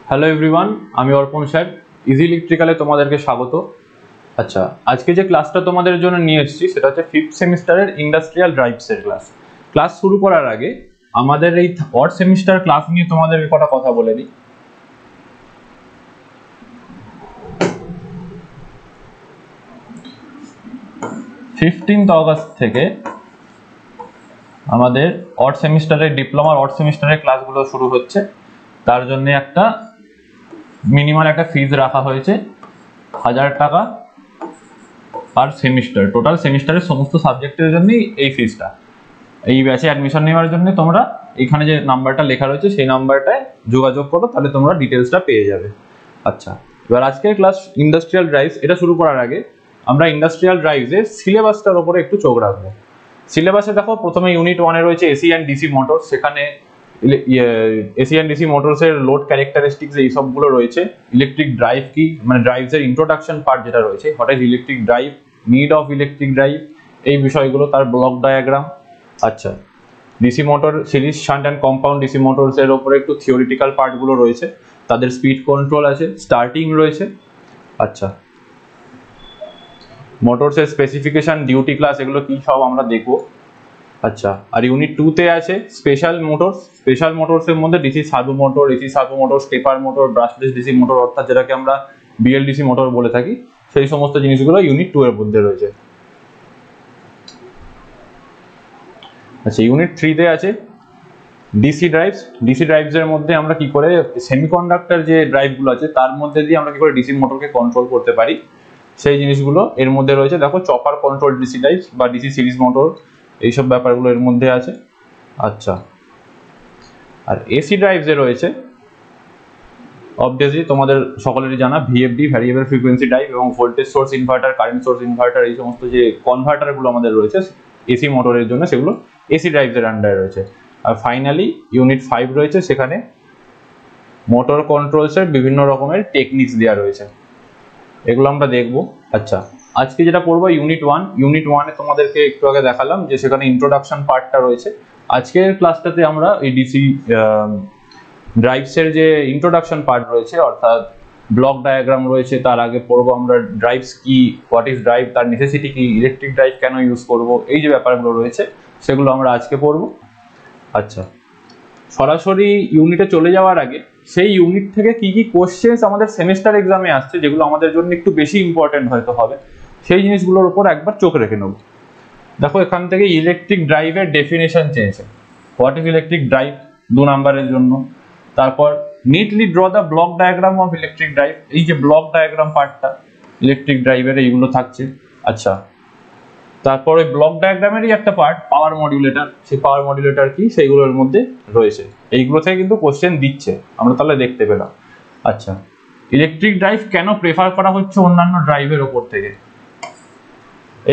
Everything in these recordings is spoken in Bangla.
হ্যালো এভরিওয়ান, আমি অর্পণ স্যার। ইজি ইলেকট্রিক্যালে তোমাদেরকে স্বাগত। আচ্ছা, আজকে যে ক্লাসটা তোমাদের জন্য নিয়ে এসেছি সেটা হচ্ছে ফিফথ সেমিস্টারের ইন্ডাস্ট্রিয়াল ড্রাইভসের ক্লাস শুরু করার আগে আমাদের এই থার্ড সেমিস্টার ক্লাস নিয়ে তোমাদের কটা কথা বলে দিই। 15th অগস্ট থেকে আমাদের অড সেমিস্টারের ডিপ্লোমার অড সেমিস্টারের ক্লাসগুলো শুরু হচ্ছে। তার জন্য একটা মিনিমাল একটা ফিজ রাখা হয়েছে 1000 টাকা পার সেমিস্টার। টোটাল সেমিস্টারের সমস্ত সাবজেক্টের জন্যই এই ফিজটা। এই ব্যাচে অ্যাডমিশন নেওয়ার জন্য তোমরা এখানে যে নাম্বারটা লেখা রয়েছে সেই নাম্বারটায় যোগাযোগ করো, তাহলে তোমরা ডিটেলসটা পেয়ে যাবে। আচ্ছা, এবার আজকের ক্লাস ইন্ডাস্ট্রিয়াল ড্রাইভস, এটা শুরু করার আগে আমরা ইন্ডাস্ট্রিয়াল ড্রাইভসের সিলেবাসটার উপরে একটু চোখ রাখবো। সিলেবাসে দেখো, প্রথমে ইউনিট 1-এ রয়েছে এসি অ্যান্ড ডিসি মোটরস। সেখানে এসি অ্যান্ড ডিসি মোটরসের লোড ক্যারেক্টারিস্টিক্স এই সবগুলো রয়েছে। ইলেকট্রিক ড্রাইভ কি, মানে ড্রাইভসের ইন্ট্রোডাকশন পার্ট যেটা রয়েছে, what is electric drive, need of electric drive, এই বিষয়গুলো, তার ব্লক ডায়াগ্রাম। আচ্ছা, DC motor series shunt and compound DC motors এর উপরে একটু থিওরিটিক্যাল পার্টগুলো রয়েছে। তাদের স্পিড কন্ট্রোল আছে, স্টার্টিং রয়েছে। আচ্ছা, মোটরসের স্পেসিফিকেশন, ডিউটি ক্লাস, এগুলো কি সব আমরা দেখবো। আচ্ছা, আর ইউনিট 2-তে আছে স্পেশাল মোটরস। স্পেশাল মোটরসের মধ্যে DC servo motor, AC servo motor, stepper motor, brushless DC motor, অর্থাৎ যেটাকে আমরা বিএলডিসি মোটর বলে থাকি, সেই সমস্ত জিনিসগুলো ইউনিট 2 এর মধ্যে রয়েছে। আচ্ছা, ইউনিট 3-তে আছে ডিসি ড্রাইভস। ডিসি ড্রাইভস এর মধ্যে আমরা কি করে সেমিকন্ডাক্টর যে ড্রাইভগুলো আছে তার মধ্যে দিয়ে আমরা কি করে ডিসি মোটরকে কন্ট্রোল করতে পারি, সেই জিনিসগুলো এর মধ্যে রয়েছে। দেখো, চপার কন্ট্রোল ডিসি ড্রাইভস বা ডিসি সিরিজ মোটর, এইসব ব্যাপারগুলো এর মধ্যে আছে। আচ্ছা, আর এসি ড্রাইভসে রয়েছে অবভিয়াসলি তোমাদের সকলেরই জানা ভিএফডি, ভ্যারিয়েবল ফ্রিকোয়েন্সি ড্রাইভ, এবং voltage source inverter, current source inverter, এই সমস্ত যে কনভার্টারগুলো আমাদের রয়েছে এসি মোটরের জন্য, সেগুলো এসি ড্রাইভসের আন্ডারে রয়েছে। আর ফাইনালি ইউনিট 5 রয়েছে, সেখানে মোটর কন্ট্রোলসের বিভিন্ন রকমের টেকনিক্স দেওয়া রয়েছে, এগুলো আমরা দেখবো। আচ্ছা, আজকে যেটা পড়বো ইউনিট 1। ইউনিট 1-এ তোমাদেরকে একটু আগে দেখালাম যে সেখানে ইন্ট্রোডাকশন পার্টটা রয়েছে। আজকের ক্লাসটাতে আমরা এই ডিসি ড্রাইভসের যে ইন্ট্রোডাকশন পার্ট রয়েছে, অর্থাৎ ব্লক ডায়াগ্রাম রয়েছে, তার আগে পড়বো আমরা ড্রাইভস কি, হোয়াট ইজ ড্রাইভ, তার নেসেসিটি কি, ইলেকট্রিক ড্রাইভ কেন ইউজ করব, এই যে ব্যাপারগুলো রয়েছে সেগুলো আমরা আজকে পড়বো। আচ্ছা, সরাসরি ইউনিটে চলে যাওয়ার আগে সেই ইউনিট থেকে কি কি কোশ্চেন্স আমাদের সেমিস্টার এক্সামে আসছে, যেগুলো আমাদের জন্য একটু বেশি ইম্পর্টেন্ট হয়তো হবে, সেই জিনিসগুলোর উপর একবার চোখ রেখে নেব। দেখো, এখান থেকে ইলেকট্রিক ড্রাইভের ডেফিনেশন চেয়েছে। হোয়াট ইজ ইলেকট্রিক ড্রাইভ 2 নাম্বারের জন্য। তারপর neatly draw the block diagram of electric drive, এই যে ব্লক ডায়াগ্রাম পার্টটা ইলেকট্রিক ড্রাইভের, এইগুলো থাকছে। আচ্ছা, তারপর ওই ব্লক ডায়াগ্রামেরই একটা পার্ট পাওয়ার মডিউলেটর, সেই পাওয়ার মডিউলেটর কি, সেইগুলোর মধ্যে রয়েছে। এইগুলো থেকে কিন্তু কোশ্চেন দিচ্ছে, আমরা তাহলে দেখতে পেলাম। আচ্ছা, ইলেকট্রিক ড্রাইভ কেন প্রেফার করা হচ্ছে অন্যান্য ড্রাইভের ওপর থেকে,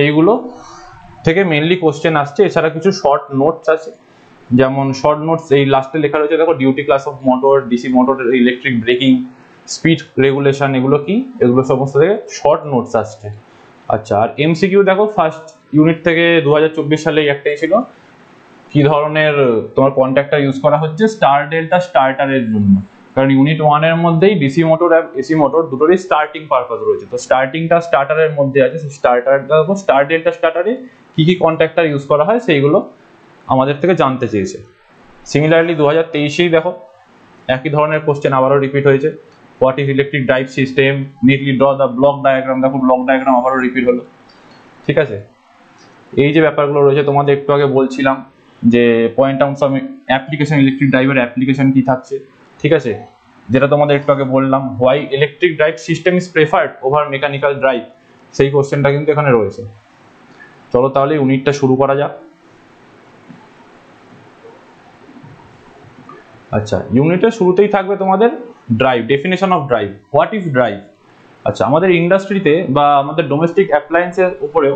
এইগুলো থেকে মেইনলি কোশ্চেন আসছে। এছাড়া কিছু শর্ট নোটস আছে, যেমন শর্ট নোটস এই লাস্টে লেখা রয়েছে, দেখো, duty class of motor, DC motor, electric breaking, speed regulation, এগুলো কি, এগুলো সমস্ত থেকে শর্ট নোটস আসছে। আচ্ছা, আর এমসিকিউ দেখো, ফার্স্ট ইউনিট থেকে 2024 সালে একটাই ছিল, কি ধরনের তোমার কন্ট্যাক্টর ইউজ করা হচ্ছে স্টার ডেল্টা স্টার্টারের জন্য, কারণ ইউনিট 1-এর মধ্যেই ডিসি মোটর আর এসি মোটর দুটোরই স্টার্টিং পারপাস রয়েছে। তো স্টার্টিংটা স্টার্টারের মধ্যে আছে, স্টার্টারটা দেখো, স্টার ডেল্টা স্টার্টারে কি কি কন্ট্যাক্টর ইউজ করা হয় সেইগুলো আমাদের থেকে জানতে চেয়েছে। সিমিলারলি 2023-এই দেখো একই ধরনের কোশ্চেন আবারও রিপিট হয়েছে। What is electric drive system, neatly draw the block diagram, দেখো ব্লক ডায়াগ্রাম আবারও রিপিট হলো। ঠিক আছে, এই যে ব্যাপারগুলো রয়েছে তোমাদের একটু আগে বলছিলাম যে পয়েন্ট আউট সাম অ্যাপ্লিকেশন, ইলেকট্রিক ড্রাইভের অ্যাপ্লিকেশন কি থাকছে। ঠিক আছে, যেটা তোমাদের একটু আগে বললাম, why electric drive system is preferred over mechanical drive, সেই কোশ্চেনটা কিন্তু এখানে রয়েছে। চলো তাহলে ইউনিটটা শুরু করা যাক। আচ্ছা, ইউনিটের শুরুতেই থাকবে তোমাদের drive, definition of drive, what is drive. আচ্ছা, আমাদের ইন্ডাস্ট্রিতে বা আমাদের ডোমেস্টিক অ্যাপ্লায়েন্সের উপরেও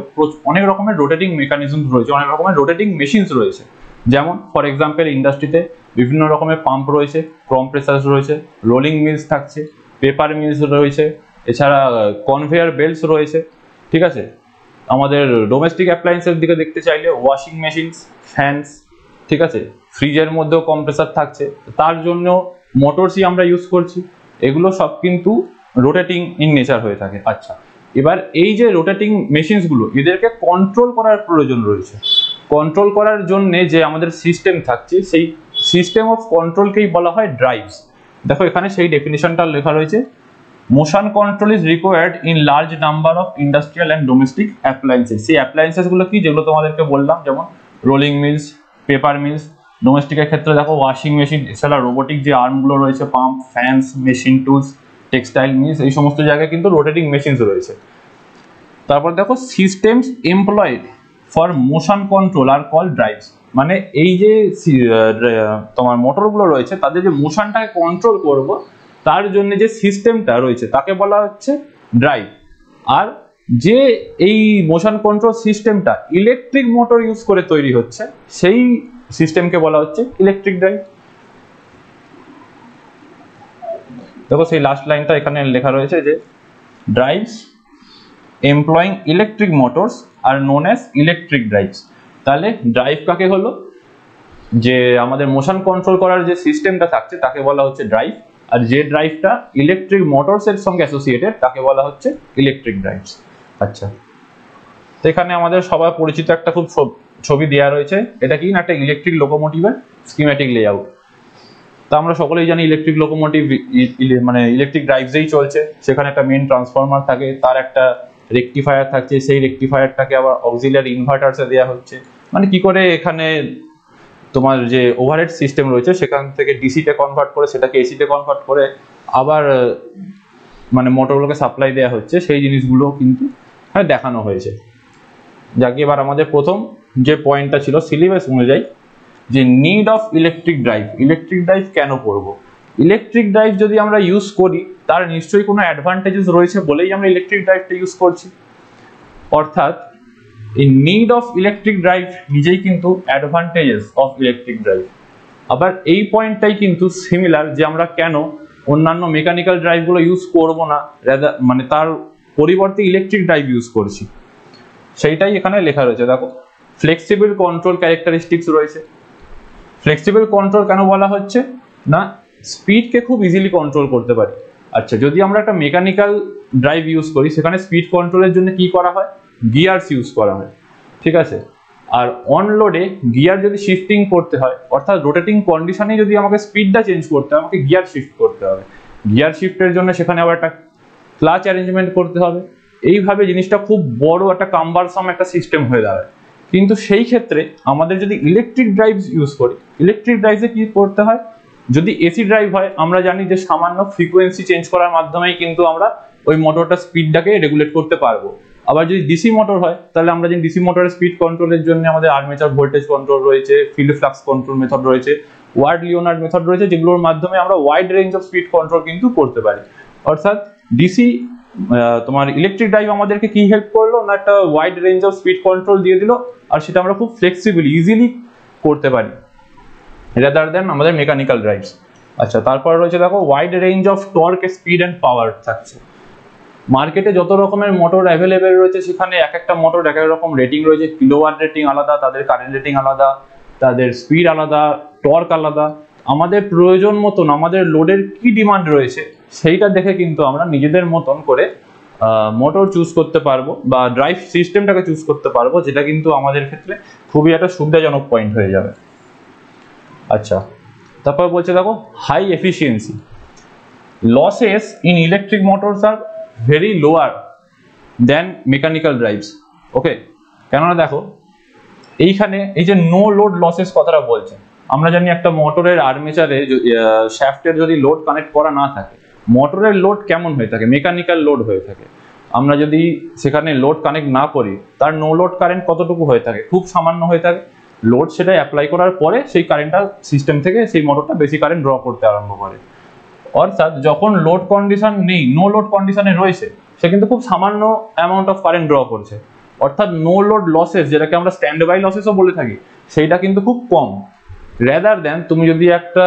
অনেক রকমের রোটেটিং মেকানিজম রয়েছে, অনেক রকমের রোটেটিং মেশিনস রয়েছে। যেমন ফর এক্সাম্পল ইন্ডাস্ট্রিতে বিভিন্ন রকমের পাম্প রয়েছে, কম্প্রেসার্স রয়েছে, রোলিং মিলস থাকছে, পেপার মিলস রয়েছে, এছাড়া কনভেয়ার বেল্টস রয়েছে। ঠিক আছে, আমাদের ডোমেস্টিক অ্যাপ্লায়েন্সের দিকে দেখতে চাইলে ওয়াশিং মেশিনস, ফ্যানস, ঠিক আছে, ফ্রিজের মধ্যেও কম্প্রেসার থাকছে, তার জন্য মোটরসই আমরা ইউজ করছি। এগুলো সব কিন্তু রোটেটিং ইন নেচার হয়ে থাকে। আচ্ছা, এবার এই যে রোটেটিং মেশিনসগুলো, এদেরকে কন্ট্রোল করার প্রয়োজন রয়েছে। কন্ট্রোল করার জন্য যে আমাদের সিস্টেম থাকছে, সেই সিস্টেম অফ কন্ট্রোলকেই বলা হয় ড্রাইভস। দেখো এখানে সেই ডেফিনিশনটা লেখা রয়েছে, motion control is required in large number of industrial and domestic appliances. সেই অ্যাপ্লায়েন্সেসগুলো কি, যেগুলো তোমাদেরকে বললাম, যেমন রোলিং মিলস, পেপার মিলস। ডোমেস্টিকের ক্ষেত্রে দেখো ওয়াশিং মেশিন, এছাড়া রোবোটিক যে আর্মগুলো রয়েছে, pump, fans, machine tools, textile mills, এই সমস্ত জায়গায় কিন্তু রোটেটিং মেশিনস রয়েছে। তারপর দেখো systems employed for motion control are called drives, মানে এই যে তোমার মোটরগুলো রয়েছে তাদের যে মোশনটাকে কন্ট্রোল করব তার জন্য যে সিস্টেমটা রয়েছে তাকে বলা হচ্ছে ড্রাইভ। আর যে এই মোশন কন্ট্রোল সিস্টেমটা ইলেকট্রিক মোটর ইউজ করে তৈরি হচ্ছে সেই সিস্টেমকে বলা হচ্ছে ইলেকট্রিক ড্রাইভ। দেখো সেই লাস্ট লাইনটা এখানে লেখা রয়েছে যে drives employing electric motors are known as electric drives. তাহলে ড্রাইভ কাকে হলো, যে আমাদের মোশন কন্ট্রোল করার যে সিস্টেমটা থাকছে তাকে বলা হচ্ছে ড্রাইভ, আর যে ড্রাইভটা ইলেকট্রিক মোটরস এর সঙ্গে অ্যাসোসিয়েটেড তাকে বলা হচ্ছে ইলেকট্রিক ড্রাইভস। আচ্ছা, তো এখানে আমাদের সবার পরিচিত একটা খুব ছবি দেওয়া রয়েছে, এটা কি না একটা ইলেকট্রিক লোকোমোটিভের স্কিম্যাটিক লেআউট। তা আমরা সকলেই জানি ইলেকট্রিক লোকোমোটিভ মানে ইলেকট্রিক ড্রাইভসেই চলছে। সেখানে একটা মেইন ট্রান্সফরমার থাকে, তার একটা রেকটিফায়ার থাকছে, সেই রেকটিফায়ারটাকে আবার অক্সিলিয়ারি ইনভার্টারসে দেওয়া হচ্ছে। মানে কি করে এখানে তোমার যে ওভারহেড সিস্টেম রয়েছে সেখান থেকে ডিসিতে কনভার্ট করে সেটাকে এসিতে কনভার্ট করে আবার মানে মোটরগুলোকে সাপ্লাই দেওয়া হচ্ছে, সেই জিনিসগুলো কিন্তু দেখানো হয়েছে। যাকে এবার আমাদের প্রথম যে পয়েন্টটা ছিল সিলেবাস অনুযায়ী, যে need of electric drive, electric drive কেন করব। ইলেকট্রিক ড্রাইভ যদি আমরা ইউজ করি তার নিশ্চয়ই কোনো অ্যাডভান্টেজেস রয়েছে বলেই আমরা ইলেকট্রিক ড্রাইভটা ইউজ করছি। অর্থাৎ এই নিড অফ ইলেকট্রিক ড্রাইভ নিজেই কিন্তু অ্যাডভান্টেজেস অফ ইলেকট্রিক ড্রাইভ। আবার এই পয়েন্টটাই কিন্তু সিমিলার, যে আমরা কেন অন্যান্য মেকানিক্যাল ড্রাইভগুলো ইউজ করব না, মানে তার পরিবর্তে ইলেকট্রিক ড্রাইভ ইউজ করছি, সেইটাই এখানে লেখা রয়েছে। দেখো ফ্লেক্সিবল কন্ট্রোল ক্যারেক্টারিস্টিক্স রয়েছে। ফ্লেক্সিবল কন্ট্রোল কেন বলা হচ্ছে না, স্পিডকে খুব ইজিলি কন্ট্রোল করতে পারি। আচ্ছা, যদি আমরা একটা মেকানিক্যাল ড্রাইভ ইউজ করি সেখানে স্পিড কন্ট্রোলের জন্য কি করা হয়, গিয়ার্স ইউজ করা হয়, ঠিক আছে। আর অনলোডে গিয়ার যদি শিফটিং করতে হয়, অর্থাৎ রোটেটিং কন্ডিশনে যদি আমাকে স্পিডটা চেঞ্জ করতে হয়, আমাকে গিয়ার শিফট করতে হবে। গিয়ার শিফটের জন্য সেখানে আবার একটা ক্লাচ অ্যারেঞ্জমেন্ট করতে হবে। এইভাবে জিনিসটা খুব বড় একটা কাম্বারসাম একটা সিস্টেম হয়ে দাঁড়ায়। কিন্তু সেই ক্ষেত্রে আমাদের যদি ইলেকট্রিক ড্রাইভ ইউজ করি, ইলেকট্রিক ড্রাইভে কি করতে হয়, যদি এসি ড্রাইভ হয় আমরা জানি যে সামান্য ফ্রিকোয়েন্সি চেঞ্জ করার মাধ্যমেই কিন্তু আমরা ওই মোটরটার স্পিডটাকে রেগুলেট করতে পারবো। আবার যদি ডিসি মোটর হয় তাহলে আমরা জানি ডিসি মোটরের স্পিড কন্ট্রোলের জন্য আমাদের আর্মেচার ভোল্টেজ কন্ট্রোল রয়েছে, ফিল্ড ফ্লাক্স কন্ট্রোল মেথড রয়েছে, ওয়ার্ড লিওনার্ড মেথড রয়েছে, যেগুলোর মাধ্যমে আমরা wide range of speed control কিন্তু করতে পারি। অর্থাৎ ডিসি তোমার ইলেকট্রিক ড্রাইভ আমাদেরকে কি হেল্প করলো না, একটা wide range of speed control দিয়ে দিল, আর সেটা আমরা খুব ফ্লেক্সিবল ইজিলি করতে পারি রাদার দেন আমাদের মেকানিক্যাল ড্রাইভস। আচ্ছা, তারপর রয়েছে দেখো wide range of torque, speed and power থাকছে। মার্কেটে যত রকমের মোটর অ্যাভেলেবেল রয়েছে সেখানে এক একটা মোটর এক এক রকম রেটিং রয়েছে, কিলোওয়াট রেটিং আলাদা, তাদের কারেন্ট রেটিং আলাদা, তাদের স্পিড আলাদা, টর্ক আলাদা। আমাদের প্রয়োজন মতন আমাদের লোডের কি ডিমান্ড রয়েছে সেইটা দেখে কিন্তু আমরা নিজেদের মতন করে মোটর চুজ করতে পারবো বা ড্রাইভ সিস্টেমটাকে চুজ করতে পারবো, যেটা কিন্তু আমাদের ক্ষেত্রে খুবই একটা সুবিধাজনক পয়েন্ট হয়ে যাবে। আচ্ছা, তারপর বলছে দেখো high efficiency, losses in electric motors are very lower than mechanical drives. Okay, কেননা দেখো এইখানে এই যে নো লোড লসেস কথাটা বলছে, আমরা জানি একটা মোটরের আর্মেচারে শ্যাফটের যদি লোড কানেক্ট করা না থাকে, মোটরের লোড কেমন হয়ে থাকে, মেকানিক্যাল লোড হয়ে থাকে। আমরা যদি সেখানে লোড কানেক্ট না করি তার নো লোড কারেন্ট কতটুকু হয়ে থাকে, খুব সামান্য হয়ে থাকে। লোড সেটা অ্যাপ্লাই করার পরে সেই কারেন্টটা সিস্টেম থেকে সেই মোটরটা বেশি কারেন্ট ড্র করতে আরম্ভ করে। অর্থাৎ যখন লোড কন্ডিশন নেই, নো লোড কন্ডিশনে রয়েছে, সে কিন্তু খুব সামান্য অ্যামাউন্ট অফ কারেন্ট ড্র করছে। অর্থাৎ নো লোড লসেস, যেটাকে আমরা স্ট্যান্ড বাই লসেসও বলে থাকি, সেইটা কিন্তু খুব কম। রেদার দেন তুমি যদি একটা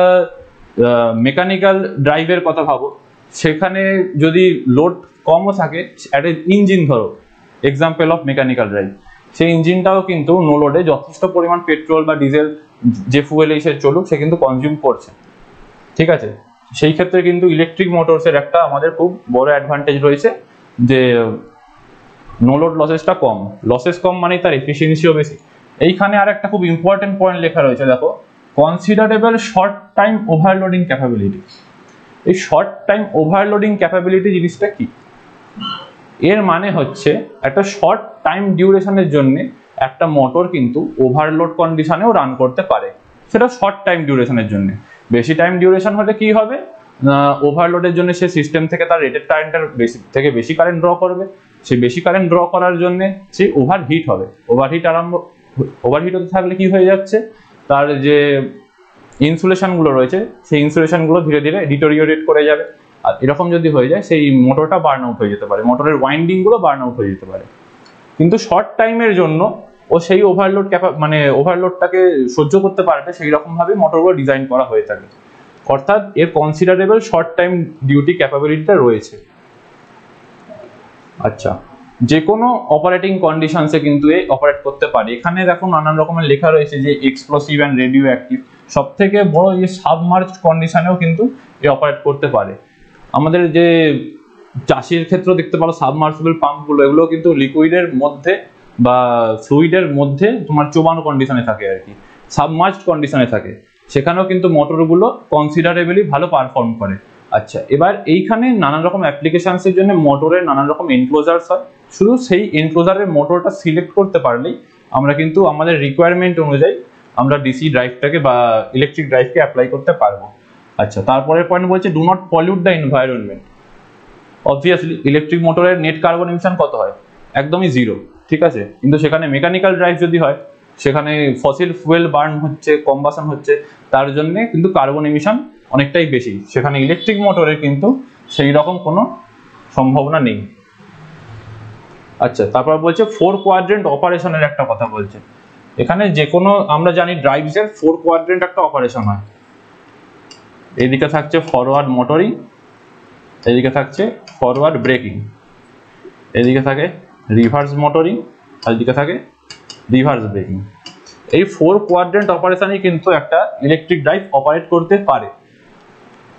মেকানিক্যাল ড্রাইভের কথা ভাবো, সেখানে যদি লোড কমও থাকে, একটা ইঞ্জিন ধরো এক্সাম্পল অফ মেকানিক্যাল ড্রাইভ, সেই ইঞ্জিনটাও কিন্তু নো লোডে যথেষ্ট পরিমাণ পেট্রোল বা ডিজেল যে ফুয়েল এসে চলুক সে কিন্তু কনজিউম করছে, ঠিক আছে। সেই ক্ষেত্রে কিন্তু ইলেকট্রিক মোটরসের একটা আমাদের খুব বড় অ্যাডভান্টেজ রয়েছে যে নো লোড লসেসটা কম, লসেস কম মানে তার এফিসিয়েন্সিও বেশি। এইখানে আর একটা খুব ইম্পর্টেন্ট পয়েন্ট লেখা রয়েছে, দেখো considerable short time overloading capability. এই শর্ট টাইম ওভারলোডিং ক্যাপাবিলিটি জিনিসটা কি? এর মানে হচ্ছে একটা শর্ট টাইম ডিউরেশনের জন্য একটা মোটর কিন্তু ওভারলোড কন্ডিশনেও রান করতে পারে, সেটা শর্ট টাইম ডিউরেশনের জন্য। বেশি টাইম ডিউরেশন হলে কি হবে, ওভারলোডের জন্য সে সিস্টেম থেকে তার রেটেড কারেন্টের বেশি কারেন্ট ড্র করবে, সে বেশি কারেন্ট ড্র করার জন্য সে ওভারহিট হবে। ওভারহিট হতে থাকলে কি হয়ে যাচ্ছে, তার যে ইনসুলেশনগুলো রয়েছে সেই ইনসুলেশনগুলো ধীরে ধীরে ডিটোরিওরেট করে যাবে, আর এরকম যদি হয়ে যায় সেই মোটরটা বার্ন আউট হয়ে যেতে পারে, মোটরের ওয়াইন্ডিংগুলো বার্ন আউট হয়ে যেতে পারে। কিন্তু শর্ট টাইমের জন্য ও সেই ওভারলোডটাকে সহ্য করতে পারবে, সেই রকম ভাবে মোটরগুলো ডিজাইন করা হয়ে থাকে। অর্থাৎ এর কনসিডারেবল শর্ট টাইম ডিউটি ক্যাপাবিলিটিটা রয়েছে। আচ্ছা, যে কোনো অপারেটিং কন্ডিশনসে কিন্তু এই অপারেট করতে পারে। এখানে দেখো নানান রকমের লেখা রয়েছে যে এক্সপ্লোসিভ অ্যান্ড রেডিও অ্যাক্টিভ, সব থেকে বড় যে সাবমার্জড কন্ডিশনেও কিন্তু এ অপারেট করতে পারে। আমাদের যে চাষির ক্ষেত্রেও দেখতে পারো সাবমার্সিবল পাম্পগুলো, এগুলো কিন্তু লিকুইডের মধ্যে বা ফ্লুইডের মধ্যে তোমার চোবানো কন্ডিশনে থাকে আর কি, সাবমার্জড কন্ডিশনে থাকে, সেখানেও কিন্তু মোটরগুলো কনসিডারেবলি ভালো পারফর্ম করে। আচ্ছা, এবার এইখানে নানান রকম অ্যাপ্লিকেশনসের জন্য মোটরের নানান রকম এনক্লোজারস হয়, শুধু সেই এনক্লোজারের মোটরটা সিলেক্ট করতে পারলেই আমরা কিন্তু আমাদের রিকোয়ারমেন্ট অনুযায়ী আমরা ডিসি ড্রাইভটাকে বা ইলেকট্রিক ড্রাইভকে অ্যাপ্লাই করতে পারবো। আচ্ছা, তারপরের পয়েন্ট বলছে do not pollute the environment. Obviously electric মোটরের নেট কার্বন এমিশন কত হয়, একদমই জিরো, ঠিক আছে। কিন্তু সেখানে মেকানিক্যাল ড্রাইভ যদি হয়, সেখানে ফসিল ফুয়েল বার্ন হচ্ছে, কম্বাসন হচ্ছে, তার জন্য কিন্তু কার্বন এমিশন অনেকটাই বেশি। সেখানে ইলেকট্রিক মোটরের কিন্তু সেই রকম কোনো সম্ভাবনা নেই। আচ্ছা, তারপর বলছে 4 কোয়াড্রেন্ট অপারেশনের একটা কথা বলছে। এখানে যে কোনো, আমরা জানি ড্রাইভসের 4 কোয়াড্রেন্ট একটা অপারেশন হয়। এদিকে থাকছে ফরওয়ার্ড মোটরিং, এদিকে থাকছে ফরওয়ার্ড ব্রেকিং, এদিকে থাকে রিভার্স মোটরিং, আর এদিকে থাকে রিভার্স ব্রেকিং। এই 4 কোয়াড্রেন্ট অপারেশনই কিন্তু একটা ইলেকট্রিক ড্রাইভ অপারেট করতে পারে।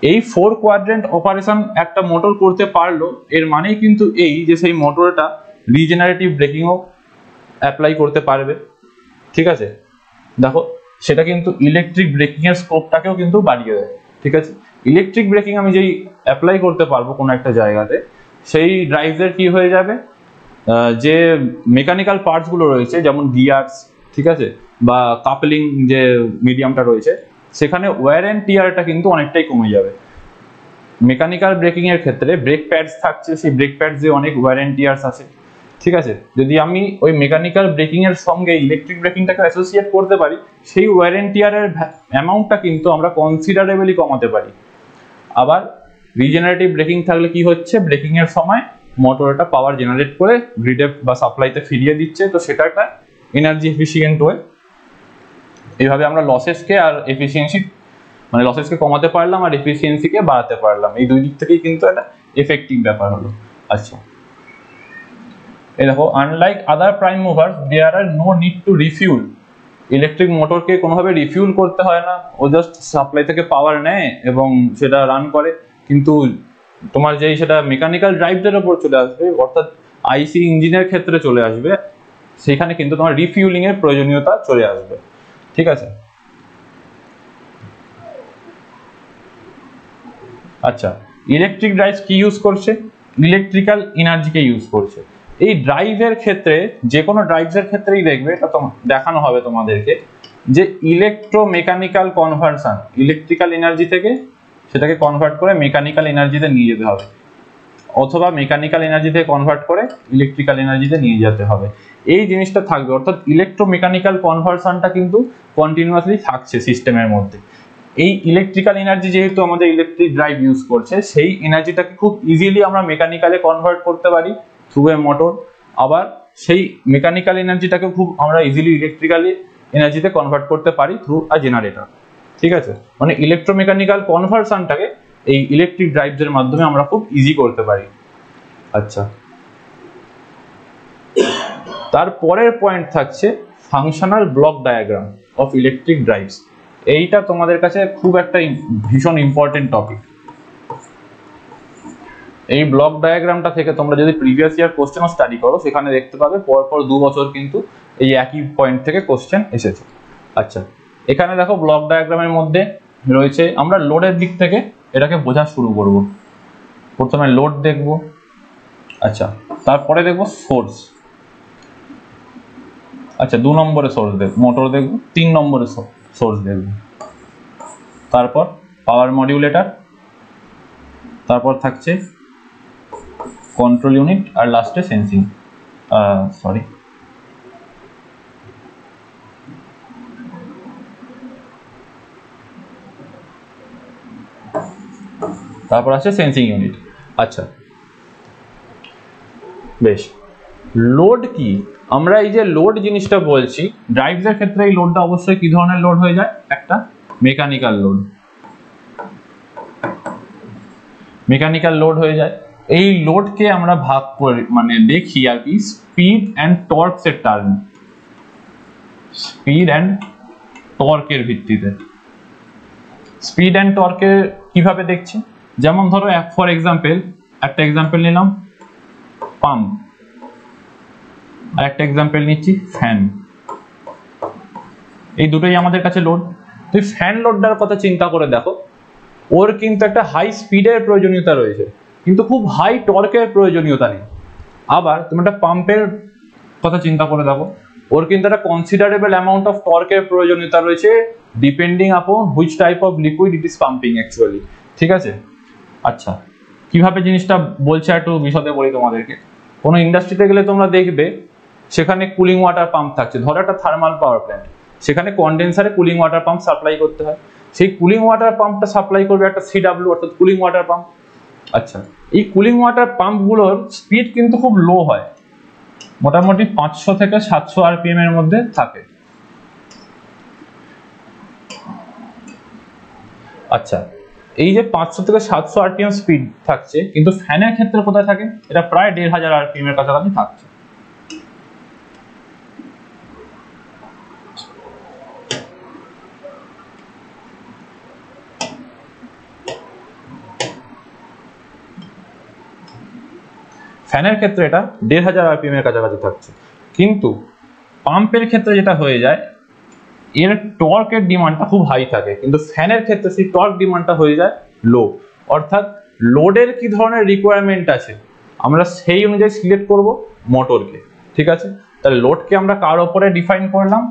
এই 4 কোয়াড্রেন্ট অপারেশন একটা মোটর করতে পারলো, এর মানেই কিন্তু এই যে সেই মোটরটা রিজেনারেটিভ ব্রেকিংও অ্যাপ্লাই করতে পারবে, ঠিক আছে। দেখো সেটা কিন্তু ইলেকট্রিক ব্রেকিং এর স্কোপটাকেও কিন্তু বাড়িয়ে দেয়, ঠিক আছে। ইলেকট্রিক ব্রেকিং আমি যেই অ্যাপ্লাই করতে পারবো কোনো একটা জায়গাতে, সেই ড্রাইভের কি হয়ে যাবে, যে মেকানিক্যাল পার্টসগুলো রয়েছে যেমন গিয়ার্স, ঠিক আছে, বা কাপলিং যে মিডিয়ামটা রয়েছে, সেখানে ওয়্যার অ্যান্ড টিয়ারটা কিন্তু অনেকটাই কমে যাবে। মেকানিক্যাল ব্রেকিং এর ক্ষেত্রে ব্রেক প্যাডস থাকছে, সেই ব্রেক প্যাডসে অনেক ওয়্যার অ্যান্ড টিয়ার্স আছে, ঠিক আছে। যদি আমি ওই মেকানিক্যাল ব্রেকিং এর সঙ্গে ইলেকট্রিক ব্রেকিংটাকে অ্যাসোসিয়েট করতে পারি, সেই ওয়্যার অ্যান্ড টিয়ারের অ্যামাউন্টটা কিন্তু আমরা কনসিডারেবলি কমাতে পারি। আবার রিজেনারেটিভ ব্রেকিং থাকলে কি হচ্ছে, ব্রেকিং এর সময় মোটরটা পাওয়ার জেনারেট করে গ্রিডে বা সাপ্লাইতে ফিরিয়ে দিচ্ছে, তো সেটা একটা এনার্জি এফিসিয়েন্ট ওয়ে। এইভাবে আমরা লসেসকে আর এফিসিয়েন্সি, মানে লসেসকে কমাতে পারলাম আর এফিসিয়েন্সিকে বাড়াতে পারলাম, এই দুই দিক থেকেই কিন্তু একটা এফেক্টিভ ব্যাপার হলো। আচ্ছা, এই দেখো unlike other prime movers there are no need to refuel. Electric মোটরকে কোনোভাবে রিফিউল করতে হয় না, ও জাস্ট সাপ্লাই থেকে পাওয়ার নেয় এবং সেটা রান করে। কিন্তু তোমার যেই সেটা মেকানিক্যাল ড্রাইভের উপর চলে আসবে, অর্থাৎ আইসি ইঞ্জিনের ক্ষেত্রে চলে আসবে, সেখানে কিন্তু তোমার রিফিউলিং এর প্রয়োজনীয়তা চলে আসবে, ঠিক আছে। আচ্ছা, ইলেকট্রিক ড্রাইভ কি ইউজ করছে, ইলেকট্রিক্যাল এনার্জিকে ইউজ করছে। এই ড্রাইভের ক্ষেত্রে, যে কোনো ড্রাইভের ক্ষেত্রেই দেখবে এটা দেখানো হবে তোমাদেরকে যে ইলেকট্রোমেকানিক্যাল কনভার্সন, ইলেকট্রিক্যাল এনার্জি থেকে সেটাকে কনভার্ট করে মেকানিক্যাল এনার্জিতে নিয়ে যেতে হবে, অথবা মেকানিক্যাল এনার্জি থেকে কনভার্ট করে ইলেকট্রিক্যাল এনার্জিতে নিয়ে যেতে হবে। এই জিনিসটা থাকবে, অর্থাৎ ইলেকট্রোমেকানিক্যাল কনভার্সনটা কিন্তু কন্টিনিউয়াসলি থাকছে সিস্টেমের মধ্যে। এই ইলেকট্রিক্যাল এনার্জি যেহেতু আমাদের ইলেকট্রিক ড্রাইভ ইউজ করছে, সেই এনার্জিটাকে খুব ইজিলি আমরা মেকানিক্যালে কনভার্ট করতে পারি থ্রু এ মোটর। আবার সেই মেকানিক্যাল এনার্জিটাকে খুব আমরা ইজিলি ইলেকট্রিক্যালি এনার্জিতে কনভার্ট করতে পারি থ্রু আ জেনারেটর, ঠিক আছে। মানে ইলেকট্রোমেকানিক্যাল কনভার্সনটাকে এই ইলেকট্রিক ড্রাইভসের মাধ্যমে আমরা খুব ইজি করতে পারি। আচ্ছা, তারপরের পয়েন্ট থাকছে functional block diagram of electric drives. এইটা তোমাদের কাছে খুব একটা ভীষণ ইম্পর্টেন্ট টপিক। এই ব্লক ডায়াগ্রামটা থেকে তোমরা যদি প্রিভিয়াস ইয়ার কোশ্চেনও স্টাডি করো সেখানে দেখতে পাবে পরপর 2 বছর কিন্তু এই একই পয়েন্ট থেকে কোশ্চেন এসেছে। আচ্ছা, এখানে দেখো ব্লক ডায়াগ্রামের মধ্যে রয়েছে, আমরা লোডের দিক থেকে এটাকে বোঝা শুরু করব। প্রথমে লোড দেখব, আচ্ছা তারপরে দেখব সোর্স, আচ্ছা 2 নম্বরে সোর্স দেখব, মোটর দেখব, 3 নম্বরে সোর্স দেখব, তারপর পাওয়ার মডিউলেটর, তারপর থাকছে কন্ট্রোল ইউনিট, আর লাস্টে সেন্সিং তারপর আছে সেন্সিং ইউনিট। আচ্ছা বেশ, লোড কি? আমরা এই যে লোড জিনিসটা বলছি, ড্রাইভস এর ক্ষেত্রে এই লোডটা অবশ্যই কি ধরনের লোড হয়ে যায়? একটা মেকানিক্যাল লোড, মেকানিক্যাল লোড হয়ে যায়। এই লোডকে আমরা ভাগ করে মানে দেখি আর কি স্পিড অ্যান্ড টর্কস এর টার্ম, স্পিড অ্যান্ড টর্কের ভিত্তিতে। স্পিড অ্যান্ড টর্কের কিভাবে দেখছি? যেমন ধরো ফর এক্সাম্পল, একটা এক্সাম্পল নিলাম পাম্প, আর একটা এক্সাম্পল নিচ্ছি ফ্যান। এই দুটোই আমাদের কাছে লোড। তুই ফ্যান লোডটার কথা চিন্তা করে দেখো, ওর কিন্তু একটা হাই স্পিডের প্রয়োজনীয়তা রয়েছে কিন্তু খুব হাই টর্কের প্রয়োজনীয়তা নেই। আবার তুমি একটা পাম্পের কথা চিন্তা করে দেখো, ওর কিন্তু একটা কনসিডারেবল অ্যামাউন্ট অফ টর্কের প্রয়োজনীয়তা রয়েছে ডিপেন্ডিং আপন which type of liquid it is pumping actually. ঠিক আছে? আচ্ছা, কিভাবে জিনিসটা বলছে একটু বিশদে বলি তোমাদেরকে। কোনো ইন্ডাস্ট্রিতে গেলে তোমরা দেখবে সেখানে কুলিং ওয়াটার পাম্প থাকছে, ধরো একটা থার্মাল পাওয়ার প্ল্যান্ট, সেখানে কন্ডেন্সারে কুলিং ওয়াটার পাম্প সাপ্লাই করতে হয়। সেই কুলিং ওয়াটার পাম্পটা সাপ্লাই করবে একটা সিডব্লিউ অর্থাৎ কুলিং ওয়াটার পাম্প। আচ্ছা, এই কুলিং ওয়াটার পাম্পগুলোর স্পিড কিন্তু খুব লো হয়, মোটামুটি 500 থেকে 700 আরপিএম এর মধ্যে থাকে। আচ্ছা, এই যে 500 থেকে 700 আরপিএম স্পিড থাকছে, কিন্তু ফ্যানের ক্ষেত্রে কোথায় থাকে? এটা প্রায় 1500 আরপিএম এর কাছাকাছি থাকছে। ফ্যানের ক্ষেত্রে এটা 1500 আরপিএম এর কাছাকাছি থাকছে। কিন্তু পাম্পের ক্ষেত্রে যেটা হয়ে যায়, এর টর্কের ডিমান্ডটা খুব হাই থাকে, কিন্তু ফ্যানের ক্ষেত্রে সেই টর্ক ডিমান্ডটা হয়ে যায় লো। অর্থাৎ লোডের কি ধরনের রিকোয়ারমেন্ট আছে আমরা সেই অনুযায়ী সিলেক্ট করব মোটরকে। ঠিক আছে? তাহলে লোডকে আমরা কার উপরে ডিফাইন করলাম?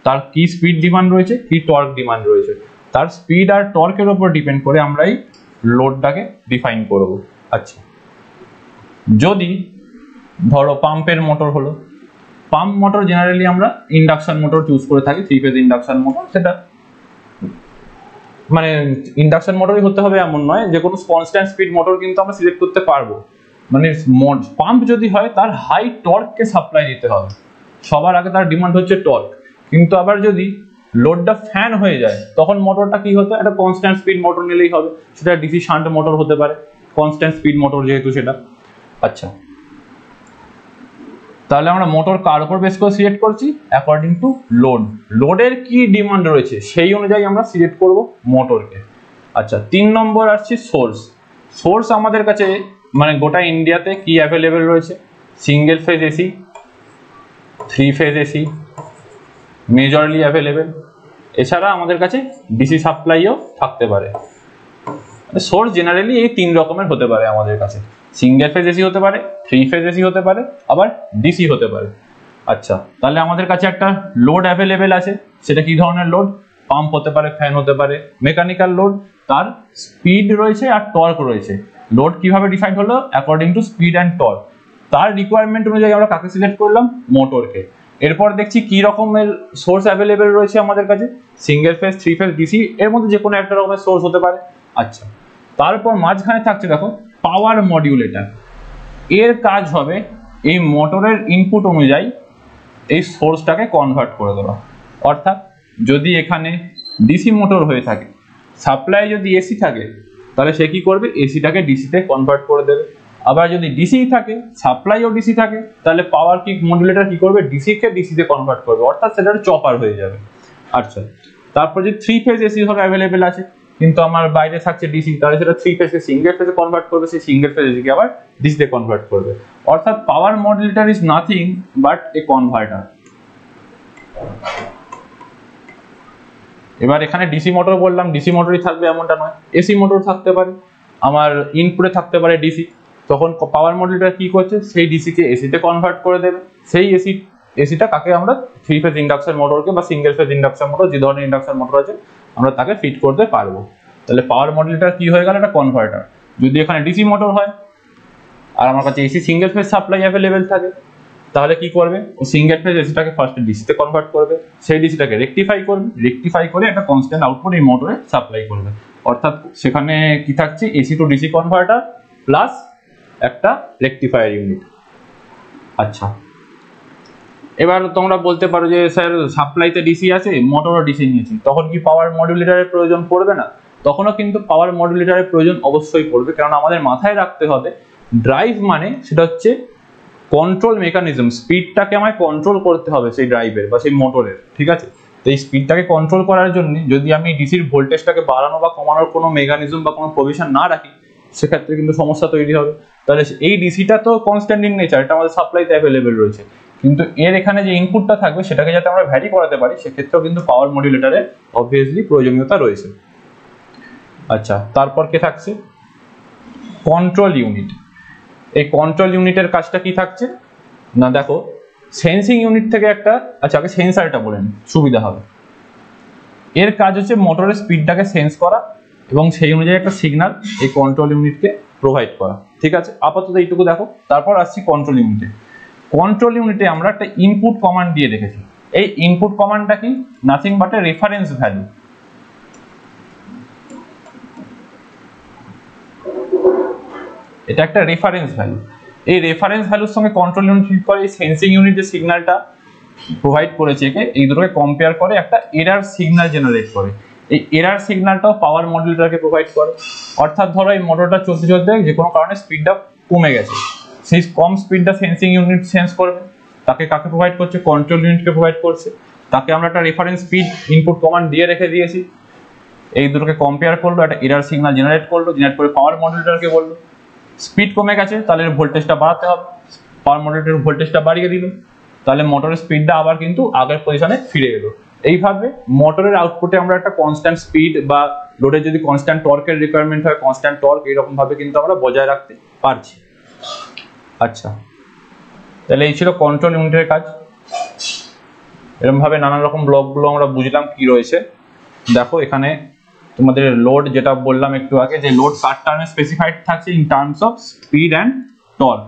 তার কি স্পিড ডিমান্ড রয়েছে, কি টর্ক ডিমান্ড রয়েছে, তার স্পিড আর টর্কের উপর ডিপেন্ড করে আমরা এই লোডটাকে ডিফাইন করব। আচ্ছা, যদি ধরো পাম্পের মোটর হলো, পাম্প মোটর জেনারেলি আমরা ইন্ডাকশন মোটর চুজ করে থাকি, 3 ফেজ ইন্ডাকশন মোটর। সেটা মানে ইন্ডাকশন মোটরই হতে হবে এমন নয়, যে কোনো কনস্ট্যান্ট স্পিড মোটর কিন্তু আমরা সিলেক্ট করতে পারবো। মানে পাম্প যদি হয় তার হাই টর্ককে সাপ্লাই দিতে হবে, সবার আগে তার ডিমান্ড হচ্ছে টর্ক। কিন্তু আবার যদি লোডটা ফ্যান হয়ে যায় তখন মোটরটা কি হতো? একটা কনস্ট্যান্ট স্পিড মোটর নিলেই হবে, সেটা ডিসি শান্ট মোটর হতে পারে, কনস্ট্যান্ট স্পিড মোটর যেহেতু সেটা। আচ্ছা, তাহলে আমরা মোটর কার উপর বেস করে সিলেক্ট করছি? অ্যাকর্ডিং টু লোড, লোডের কি ডিমান্ড রয়েছে সেই অনুযায়ী আমরা সিলেক্ট করব মোটরকে। আচ্ছা, 3 নম্বর আসছে সোর্স। সোর্স আমাদের কাছে মানে গোটা ইন্ডিয়াতে কি অ্যাভেলেবেল রয়েছে? Single phase AC, 3 phase AC majorly available. এছাড়া আমাদের কাছে ডিসি সাপ্লাইও থাকতে পারে। সোর্স জেনারেলি এই 3 রকমের হতে পারে আমাদের কাছে, সিঙ্গেল ফেজ এসি হতে পারে, 3 ফেজ এসি হতে পারে, আবার ডিসি হতে পারে। আচ্ছা, তাহলে আমাদের কাছে একটা লোড অ্যাভেলেবেল আছে, সেটা কি ধরনের লোড? পাম্প হতে পারে, ফ্যান হতে পারে, মেকানিক্যাল লোড, তার স্পিড রয়েছে আর টর্ক রয়েছে। লোড কিভাবে ডিফাইন হলো? According to speed and torque. তার রিকোয়ারমেন্ট অনুযায়ী আমরা কাকে সিলেক্ট করলাম? মোটরকে। এরপর দেখছি কি রকমের সোর্স অ্যাভেলেবেল রয়েছে আমাদের কাছে, সিঙ্গেল ফেজ, 3 ফেজ, ডিসি, এর মধ্যে যে কোনো একটা রকমের সোর্স হতে পারে। আচ্ছা, তারপর মাঝখানে থাকছে দেখো পাওয়ার মডিউলেটর। এর কাজ হবে এই মোটরের ইনপুট অনুযায়ী এই সোর্সটাকে কনভার্ট করে দেওয়া। অর্থাৎ যদি এখানে ডিসি মোটর হয়ে থাকে, সাপ্লাই যদি এসি থাকে, তাহলে সে কি করবে? এসিটাকে ডিসিতে কনভার্ট করে দেবে। আবার যদি ডিসি থাকে, সাপ্লাইও ডিসি থাকে, তাহলে পাওয়ার কিক মডুলেটর কি করবে? ডিসিকে ডিসিতে কনভার্ট করবে, অর্থাৎ সেটা চপার হয়ে যাবে। আচ্ছা, তারপর যে 3 ফেজ এসি ধরো অ্যাভেলেবেল আছে, কিন্তু আমার বাইরে থাকছে ডিসি, তাহলে সেটা 3 ফেজকে সিঙ্গেল ফেজে কনভার্ট করবে, সেই সিঙ্গেল ফেজ এসিকে আবার ডিসিতে কনভার্ট করবে। অর্থাৎ power modulator is nothing but a converter. এবার এখানে ডিসি মোটর বললাম, ডিসি মোটরই থাকবে এমনটা নয়, এসি মোটর থাকতে পারে, আমার ইনপুটে থাকতে পারে ডিসি। তখন পাওয়ার মডুলেটর কি করছে, সেই ডিসিকে এসিতে কনভার্ট করে দেবে। সেই এসিটা কাকে আমরা 3 ফেজ ইন্ডাকশন মোটরকে বা সিঙ্গেল ফেজ ইন্ডাকশন মোটর, যে ধরনের ইন্ডাকশন মোটর আছে আমরা তাকে ফিট করতে পারবো। তাহলে পাওয়ার মডুলেটর কি হয়ে গেল, একটা কনভার্টার। যদি এখানে ডিসি মোটর হয় আর আমার কাছে AC single phase supply available থাকে, তাহলে কি করবে, ও সিঙ্গেল ফেজ এসিটাকে ফার্স্টে ডিসিতে কনভার্ট করবে, সেই ডিসিটাকে রেকটিফাই করবে, রেকটিফাই করে একটা কনস্ট্যান্ট আউটপুট এই মোটরে সাপ্লাই করবে। অর্থাৎ সেখানে কি থাকছে, AC two DC converter plus একটা রেকটিফায়ার ইউনিট। আচ্ছা, এবার তোমরা বলতে পারো যে স্যার সাপ্লাইতে ডিসি আছে, মোটরও ডিসি নিয়েছি, তখন কি পাওয়ার মডুলেটরের প্রয়োজন পড়বে না? তখনও কিন্তু পাওয়ার মডুলেটরের প্রয়োজন অবশ্যই পড়বে, কারণ আমাদের মাথায় রাখতে হবে ড্রাইভ মানে সেটা হচ্ছে কন্ট্রোল মেকানিজম, স্পিডটাকে আমায় কন্ট্রোল করতে হবে সেই ড্রাইভের বা সেই মোটরের, ঠিক আছে? তো এই স্পিডটাকে কন্ট্রোল করার জন্য যদি আমি ডিসির ভোল্টেজটাকে বাড়ানো বা কমানোর কোনো মেকানিজম বা কোনো প্রভিশন না রাখি, সেক্ষেত্রে কিন্তু সমস্যা তৈরি হবে। তাহলে এই ডিসিটা তো কনস্ট্যান্ট ইন নেচার, এটা আমাদের সাপ্লাইতে অ্যাভেলেবেল রয়েছে, কিন্তু এর এখানে যে ইনপুটটা থাকবে সেটাকে যাতে আমরা ভ্যারি করাতে পারি, সেক্ষেত্রেও কিন্তু পাওয়ার মডুলেটরের অবভিয়াসলি প্রয়োজনীয়তা রয়েছে। আচ্ছা, তারপর কে থাকছে, কন্ট্রোল ইউনিট। এই কন্ট্রোল ইউনিটের কাজটা কি থাকছে না, দেখো সেন্সিং ইউনিট থেকে একটা, আচ্ছা আগে সেন্সারটা বলে নিই সুবিধা হবে। এর কাজ হচ্ছে মোটরের স্পিডটাকে সেন্স করা এবং সেই অনুযায়ী একটা সিগন্যাল এই কন্ট্রোল ইউনিটকে প্রোভাইড করা, ঠিক আছে? আপাতত এইটুকু দেখো, তারপর আসছি কন্ট্রোল ইউনিটে। কন্ট্রোল ইউনিটে আমরা একটা ইনপুট কমান্ড দিয়ে রেখেছি। এই ইনপুট কমান্ডটা কি, nothing but A reference value. এটা একটা রেফারেন্স ভ্যালু। এই রেফারেন্স ভ্যালুর সঙ্গে কন্ট্রোল ইউনিট ঠিক করে এই সেন্সিং ইউনিট যে সিগন্যালটা প্রোভাইড করেছে একে, এই দুটোকে কম্পেয়ার করে একটা এরার সিগন্যাল জেনারেট করে। এই এরার সিগন্যালটাও পাওয়ার মডুলেটরকে প্রোভাইড করে। অর্থাৎ ধরো এই মোটরটা চলতে চলতে যে কোনো কারণে স্পিডটা কমে গেছে, সেই কম স্পিডটা সেন্সিং ইউনিট সেন্স করবে, তাকে কাকে প্রোভাইড করছে, কন্ট্রোল ইউনিটকে প্রোভাইড করছে। তাকে আমরা একটা রেফারেন্স স্পিড ইনপুট কমান্ড দিয়ে রেখে দিয়েছি, এই দুটোকে কম্পেয়ার করলো, একটা এরার সিগন্যাল জেনারেট করলো, জেনারেট করে পাওয়ার মডুলেটরকে বললো স্পিড কমে গেছে, তাহলে ভোল্টেজটা বাড়াতে হবে, পাওয়ার মডুলেটর ভোল্টেজটা বাড়িয়ে দিল, তাহলে মোটরের স্পিডটা আবার কিন্তু আগের পজিশনে ফিরে এলো। এইভাবে মোটরের আউটপুটে আমরা একটা কনস্ট্যান্ট স্পিড বা লোডের যদি কনস্ট্যান্ট টর্কের রিকোয়ারমেন্ট হয়, কনস্ট্যান্ট টর্ক এইরকম ভাবে কিন্তু আমরা বজায় রাখতে পারছি। আচ্ছা, তাহলে এই ছিল কন্ট্রোল ইউনিটের কাজ। এরকম ভাবে নানান রকম ব্লকগুলো আমরা বুঝলাম কি রয়েছে। দেখো এখানে তোমাদের লোড যেটা বললাম একটু আগে, যে লোড কার টার্মে স্পেসিফাইড থাকছে in terms of speed and torque.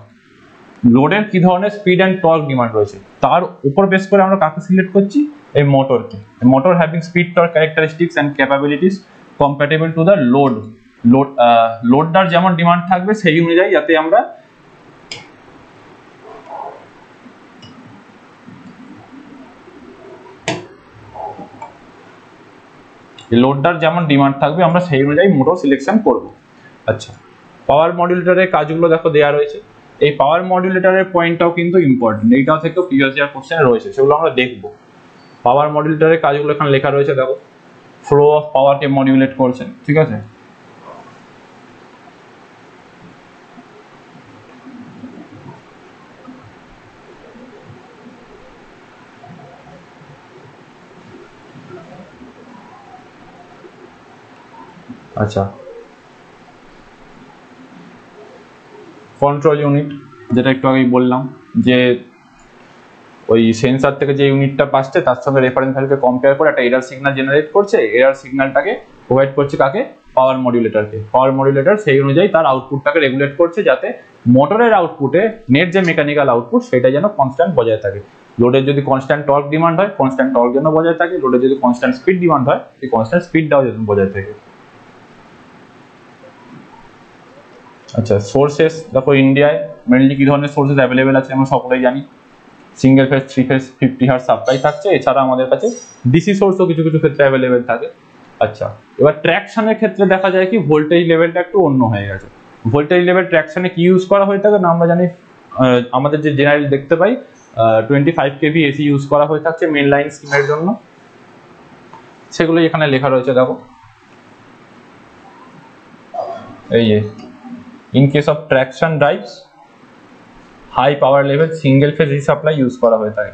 লোডের কি ধরনের স্পিড অ্যান্ড টর্ক ডিমান্ড রয়েছে তার উপর বেস করে আমরা কাকে সিলেক্ট করছি, এই মোটরকে। Motor having speed torque characteristics and capabilities compatible to the লোডটার যেমন ডিমান্ড থাকবে সেই অনুযায়ী যাতে আমরা লোডটার যেমন ডিমান্ড থাকবে আমরা সেই অনুযায়ী মোটর সিলেকশন করব। আচ্ছা, পাওয়ার মডুলেটরের কাজগুলো দেখো দেওয়া রয়েছে। এই পাওয়ার মডুলেটরের পয়েন্টটাও কিন্তু ইম্পর্টেন্ট, এইটাও থেকেও প্রিভিয়াস ইয়ার কোশ্চেন রয়েছে, সেগুলো আমরা দেখবো। পাওয়ার মডুলেটরের কাজগুলো এখানে লেখা রয়েছে, দেখো ফ্লো অফ পাওয়ারকে মডুলেট করছে, ঠিক আছে? আচ্ছা, কন্ট্রোল ইউনিট যেটা একটু আগেই বললাম, যে ওই সেন্সার থেকে যে ইউনিটটা পাচ্ছে তার সঙ্গে রেফারেন্স ভ্যালুকে কম্পেয়ার করে একটা এরার সিগন্যাল জেনারেট করছে, এরার সিগন্যালটাকে প্রোভাইড করছে কাকে, পাওয়ার মডুলেটরকে। পাওয়ার মডুলেটর সেই অনুযায়ী তার আউটপুটটাকে রেগুলেট করছে যাতে মোটরের আউটপুটে নেট যে মেকানিক্যাল আউটপুট সেটা যেন কনস্ট্যান্ট বজায় থাকে। লোডের যদি কনস্ট্যান্ট টর্ক ডিমান্ড হয়, কনস্ট্যান্ট টর্ক যেন বজায় থাকে, লোডের যদি কনস্ট্যান্ট স্পিড ডিমান্ড হয়, এই কনস্ট্যান্ট স্পিডটাও যেন বজায় থাকে। আচ্ছা, সোর্সেস দেখো ইন্ডিয়ায় মেনলি কি ধরনের সোর্সেস অ্যাভেলেবেল আছে আমরা সকলেই জানি। Single phase, 3 phase 50 hertz supply থাকছে, এছাড়া আমাদের কাছে ডিসি সোর্সও কিছু কিছু ক্ষেত্রে অ্যাভেলেবেল থাকে। আচ্ছা, এবার ট্র্যাকশনের ক্ষেত্রে দেখা যায় কি ভোল্টেজ লেভেলটা একটু অন্য হয়ে গেছে। ভোল্টেজ লেভেল ট্র্যাকশনে কি ইউজ করা হয়ে থাকে না, আমরা জানি আমাদের যে জেনারেল দেখতে পাই 25 কেভি এসি ইউজ করা হয়ে থাকছে মেন লাইন স্কিমের জন্য, সেগুলো এখানে লেখা রয়েছে। দেখো এই যে in case of traction drives high power level single phase AC supply use করা হয়ে থাকে।